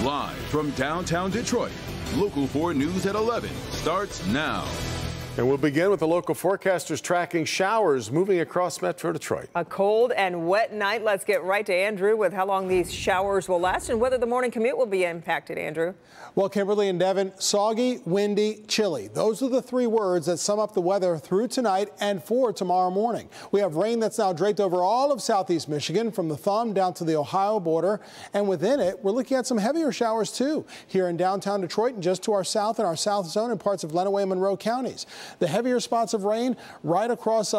Live from downtown Detroit, Local 4 News at 11 starts now. And we'll begin with the local forecasters tracking showers moving across Metro Detroit. A cold and wet night. Let's get right to Andrew with how long these showers will last and whether the morning commute will be impacted, Andrew. Well, Kimberly and Devin, soggy, windy, chilly. Those are the three words that sum up the weather through tonight and for tomorrow morning. We have rain that's now draped over all of southeast Michigan from the Thumb down to the Ohio border. And within it, we're looking at some heavier showers, too, here in downtown Detroit and just to our south and our south zone in parts of Lenawee and Monroe counties. The heavier spots of rain right across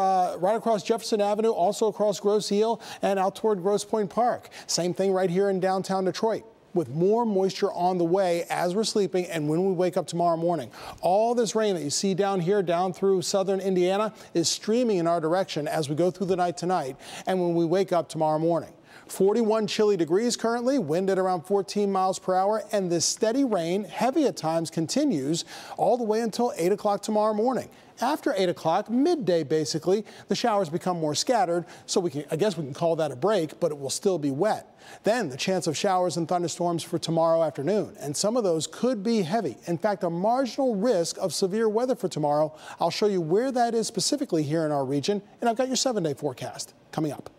Jefferson Avenue, also across Grosse Ile and out toward Grosse Pointe Park. Same thing right here in downtown Detroit, with more moisture on the way as we're sleeping and when we wake up tomorrow morning. All this rain that you see down here, down through southern Indiana, is streaming in our direction as we go through the night tonight and when we wake up tomorrow morning. 41 chilly degrees currently, wind at around 14 miles per hour, and this steady rain, heavy at times, continues all the way until 8 o'clock tomorrow morning. After 8 o'clock, midday basically, the showers become more scattered, so I guess we can call that a break, but it will still be wet. Then the chance of showers and thunderstorms for tomorrow afternoon, and some of those could be heavy. In fact, a marginal risk of severe weather for tomorrow. I'll show you where that is specifically here in our region, and I've got your 7-day forecast coming up.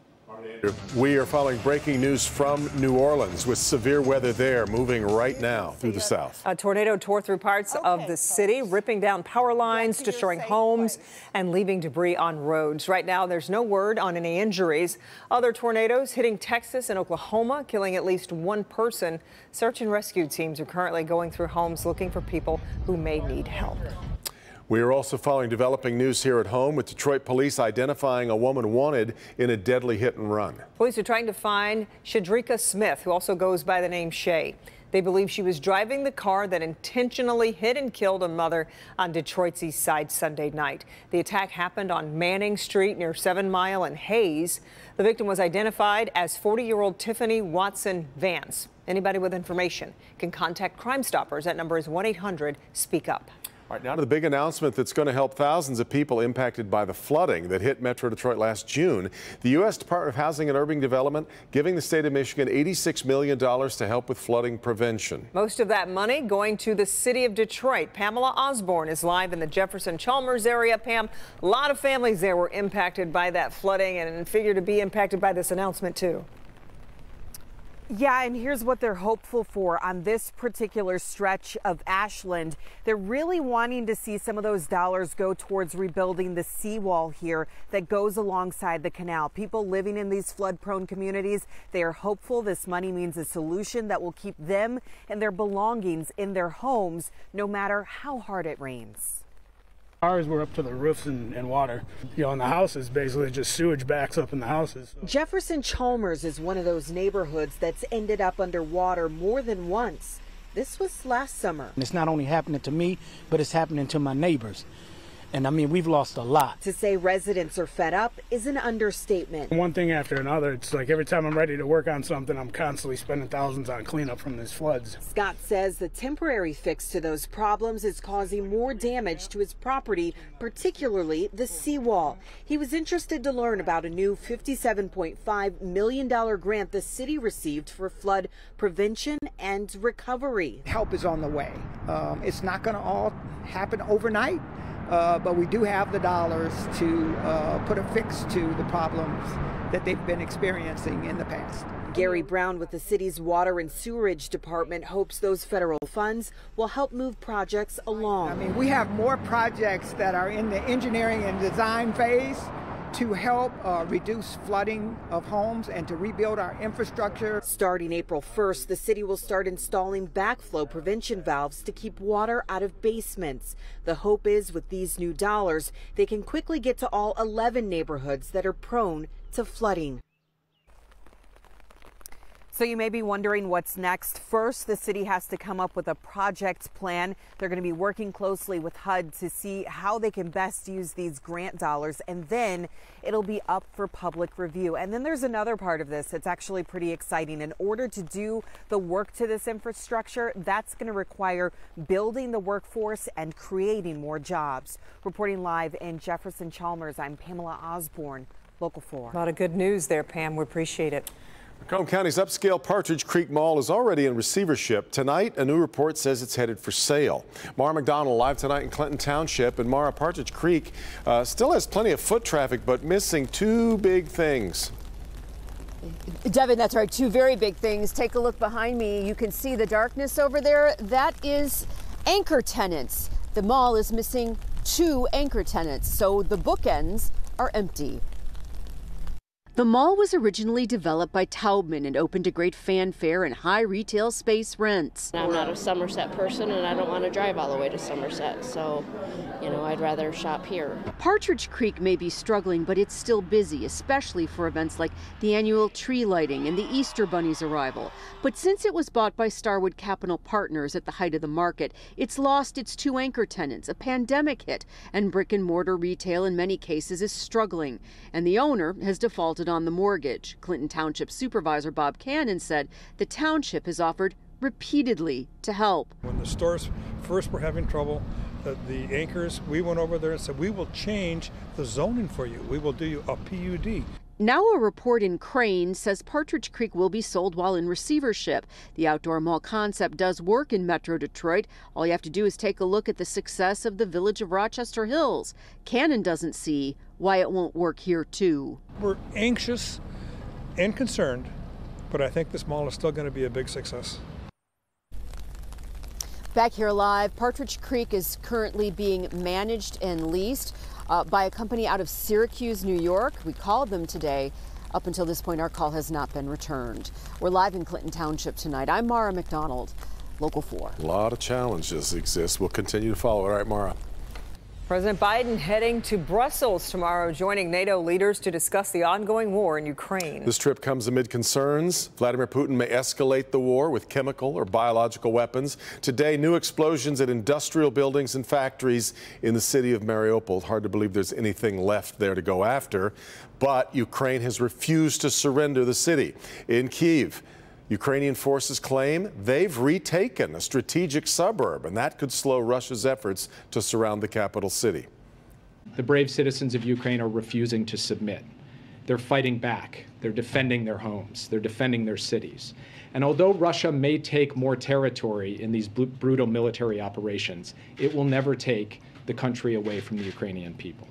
We are following breaking news from New Orleans with severe weather there moving right now through the south. A tornado tore through parts of the city, ripping down power lines, destroying homes, and leaving debris on roads. Right now, there's no word on any injuries. Other tornadoes hitting Texas and Oklahoma, killing at least one person. Search and rescue teams are currently going through homes looking for people who may need help. We are also following developing news here at home with Detroit police identifying a woman wanted in a deadly hit and run. Police are trying to find Shadrika Smith, who also goes by the name Shay. They believe she was driving the car that intentionally hit and killed a mother on Detroit's east side Sunday night. The attack happened on Manning Street near 7 Mile and Hayes. The victim was identified as 40-year-old Tiffany Watson Vance. Anybody with information can contact Crime Stoppers. That number is 1-800-SPEAK-UP. All right, now to the big announcement that's going to help thousands of people impacted by the flooding that hit Metro Detroit last June. The U.S. Department of Housing and Urban Development giving the state of Michigan $86 million to help with flooding prevention. Most of that money going to the city of Detroit. Pamela Osborne is live in the Jefferson-Chalmers area. Pam, a lot of families there were impacted by that flooding and figure to be impacted by this announcement, too. Yeah, and here's what they're hopeful for on this particular stretch of Ashland. They're really wanting to see some of those dollars go towards rebuilding the seawall here that goes alongside the canal. People living in these flood-prone communities, they are hopeful this money means a solution that will keep them and their belongings in their homes no matter how hard it rains. Ours were up to the roofs and water. You know, in the houses, basically just sewage backs up in the houses. Jefferson-Chalmers is one of those neighborhoods that's ended up underwater more than once. This was last summer. It's not only happening to me, but it's happening to my neighbors. And I mean, we've lost a lot. To say residents are fed up is an understatement. One thing after another, it's like every time I'm ready to work on something, I'm constantly spending thousands on cleanup from these floods. Scott says the temporary fix to those problems is causing more damage to his property, particularly the seawall. He was interested to learn about a new $57.5 million grant the city received for flood prevention and recovery. Help is on the way. It's not going to all happen overnight. But we do have the dollars to put a fix to the problems that they've been experiencing in the past. Gary Brown with the city's Water and Sewerage Department hopes those federal funds will help move projects along. I mean, we have more projects that are in the engineering and design phase to help reduce flooding of homes and to rebuild our infrastructure. Starting April 1st, the city will start installing backflow prevention valves to keep water out of basements. The hope is with these new dollars, they can quickly get to all 11 neighborhoods that are prone to flooding. So you may be wondering what's next. First, the city has to come up with a project plan. They're going to be working closely with HUD to see how they can best use these grant dollars, and then it'll be up for public review. And then there's another part of this that's actually pretty exciting. In order to do the work to this infrastructure, that's going to require building the workforce and creating more jobs. Reporting live in Jefferson-Chalmers, I'm Pamela Osborne, Local 4. A lot of good news there, Pam. We appreciate it. Macomb County's upscale Partridge Creek Mall is already in receivership. Tonight, a new report says it's headed for sale. Mara McDonald live tonight in Clinton Township. And Mara, Partridge Creek still has plenty of foot traffic, but missing two big things. Devin, that's right. Two very big things. Take a look behind me. You can see the darkness over there. That is anchor tenants. The mall is missing two anchor tenants, so the bookends are empty. The mall was originally developed by Taubman and opened to great fanfare and high retail space rents. I'm not a Somerset person and I don't want to drive all the way to Somerset, so, I'd rather shop here. Partridge Creek may be struggling, but it's still busy, especially for events like the annual tree lighting and the Easter Bunny's arrival. But since it was bought by Starwood Capital Partners at the height of the market, it's lost its two anchor tenants. A pandemic hit, and brick and mortar retail in many cases is struggling, and the owner has defaulted on the mortgage. Clinton Township Supervisor Bob Cannon said the township has offered repeatedly to help. When the stores first were having trouble, the anchors, we went over there and said, we will change the zoning for you. We will do you a PUD. Now a report in Crane says Partridge Creek will be sold while in receivership. The outdoor mall concept does work in Metro Detroit. All you have to do is take a look at the success of the Village of Rochester Hills. Cannon doesn't see why it won't work here too. We're anxious and concerned, but I think this mall is still going to be a big success. Back here live, Partridge Creek is currently being managed and leased by a company out of Syracuse, New York. We called them today. Up until this point, our call has not been returned. We're live in Clinton Township tonight. I'm Mara McDonald, Local 4. A lot of challenges exist. We'll continue to follow. All right, Mara. President Biden heading to Brussels tomorrow, joining NATO leaders to discuss the ongoing war in Ukraine. This trip comes amid concerns Vladimir Putin may escalate the war with chemical or biological weapons. Today, new explosions at industrial buildings and factories in the city of Mariupol. Hard to believe there's anything left there to go after, but Ukraine has refused to surrender the city. In Kyiv, Ukrainian forces claim they've retaken a strategic suburb, and that could slow Russia's efforts to surround the capital city. The brave citizens of Ukraine are refusing to submit. They're fighting back. They're defending their homes. They're defending their cities. And although Russia may take more territory in these brutal military operations, it will never take the country away from the Ukrainian people.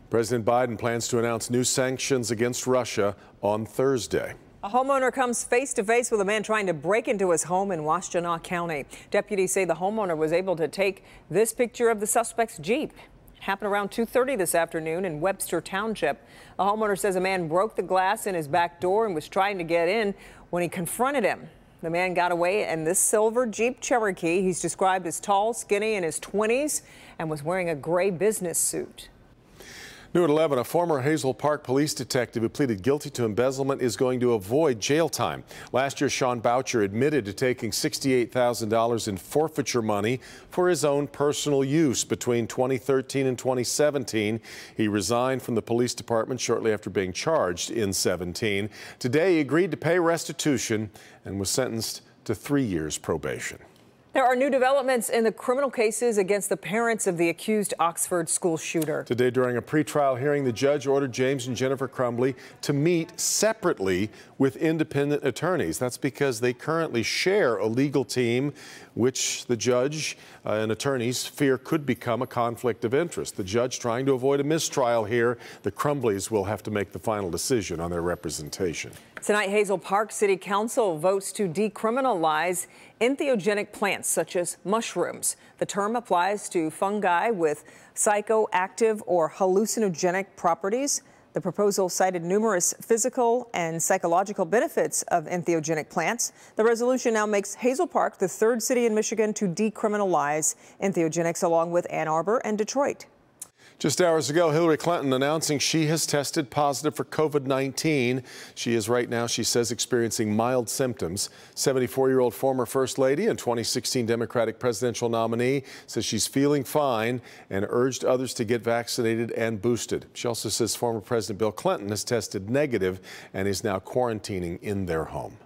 President Biden plans to announce new sanctions against Russia on Thursday. A homeowner comes face to face with a man trying to break into his home in Washtenaw County. Deputies say the homeowner was able to take this picture of the suspect's Jeep. It happened around 2:30 this afternoon in Webster Township. A homeowner says a man broke the glass in his back door and was trying to get in when he confronted him. The man got away in this silver Jeep Cherokee. He's described as tall, skinny, in his 20s, and was wearing a gray business suit. New at 11, a former Hazel Park police detective who pleaded guilty to embezzlement is going to avoid jail time. Last year, Sean Boucher admitted to taking $68,000 in forfeiture money for his own personal use between 2013 and 2017. He resigned from the police department shortly after being charged in 2017. Today, he agreed to pay restitution and was sentenced to 3 years probation. There are new developments in the criminal cases against the parents of the accused Oxford school shooter. Today, during a pretrial hearing, the judge ordered James and Jennifer Crumbly to meet separately with independent attorneys. That's because they currently share a legal team, which the judge and attorneys fear could become a conflict of interest. The judge trying to avoid a mistrial here. The Crumbleys will have to make the final decision on their representation. Tonight, Hazel Park City Council votes to decriminalize anthogenic plants such as mushrooms. The term applies to fungi with psychoactive or hallucinogenic properties. The proposal cited numerous physical and psychological benefits of anthogenic plants. The resolution now makes Hazel Park the third city in Michigan to decriminalize anthogenics, along with Ann Arbor and Detroit. Just hours ago, Hillary Clinton announcing she has tested positive for COVID-19. She is right now, she says, experiencing mild symptoms. 74-year-old former First Lady and 2016 Democratic presidential nominee says she's feeling fine and urged others to get vaccinated and boosted. She also says former President Bill Clinton has tested negative and is now quarantining in their home.